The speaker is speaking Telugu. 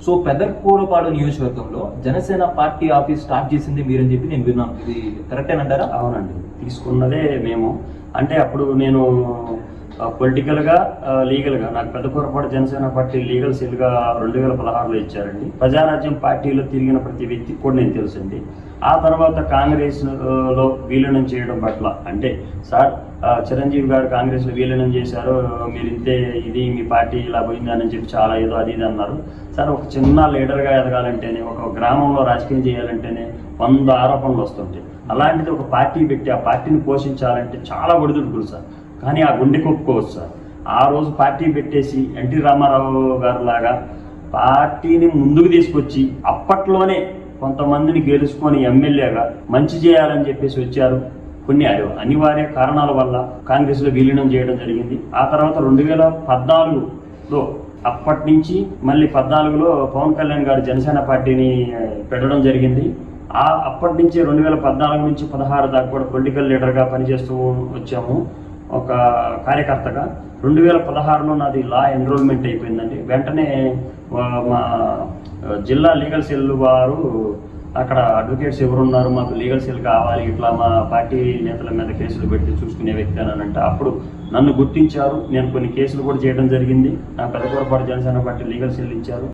సో పెదకూరపాడు నియోజకవర్గంలో జనసేన పార్టీ ఆఫీస్ స్టార్ట్ చేసింది మీరని చెప్పి నేను విన్నాను, ఇది కరెక్టేనంటారా? అవునండి, తీసుకున్నదే మేము. అంటే అప్పుడు నేను పొలిటికల్గా లీగల్గా నాకు పెదకూరపాడు జనసేన పార్టీ లీగల్ సెల్గా 2016లో ఇచ్చారండి. ప్రజారాజ్యం పార్టీలో తిరిగిన ప్రతి వ్యక్తికి కూడా నేను తెలుసండి. ఆ తర్వాత కాంగ్రెస్లో విలీనం చేయడం పట్ల, అంటే సార్ చిరంజీవి గారు కాంగ్రెస్లో విలీనం చేశారు, మీరు ఇంతే, ఇది మీ పార్టీ ఇలా పోయిందని చెప్పి చాలా ఏదో అది ఇది అన్నారు. సార్ ఒక చిన్న లీడర్గా ఎదగాలంటేనే, ఒక గ్రామంలో రాజకీయం చేయాలంటేనే 100 ఆరోపణలు వస్తుంటాయి. అలాంటిది ఒక పార్టీ పెట్టి ఆ పార్టీని పోషించాలంటే చాలా ఒడిదుడుకులు సార్. కానీ ఆ గుండె కొప్పుకోవచ్చు సార్. ఆ రోజు పార్టీ పెట్టేసి ఎన్టీ రామారావు గారు లాగా పార్టీని ముందుకు తీసుకొచ్చి అప్పట్లోనే కొంతమందిని గెలుచుకొని ఎమ్మెల్యేగా మంచి చేయాలని చెప్పేసి వచ్చారు. కొన్ని అనివార్య కారణాల వల్ల కాంగ్రెస్లో విలీనం చేయడం జరిగింది. ఆ తర్వాత 2014లో అప్పటి నుంచి మళ్ళీ 14లో పవన్ కళ్యాణ్ గారు జనసేన పార్టీని పెట్టడం జరిగింది. అప్పటి నుంచి 2014 నుంచి 16 దాకా కూడా పొలిటికల్ లీడర్గా పనిచేస్తూ వచ్చాము, ఒక కార్యకర్తగా. 2016లో నాది లా ఎన్రోల్మెంట్ అయిపోయిందండి. వెంటనే మా జిల్లా లీగల్ సెల్ వారు అక్కడ అడ్వకేట్స్ ఎవరున్నారు, మాకు లీగల్ సెల్ కావాలి, ఇట్లా మా పార్టీ నేతల మీద కేసులు పెట్టి చూసుకునే వ్యక్తి అని అంటే అప్పుడు నన్ను గుర్తించారు. నేను కొన్ని కేసులు కూడా చేయడం జరిగింది. నా Pedakurapadu Janasena party legal cell ఇచ్చారు.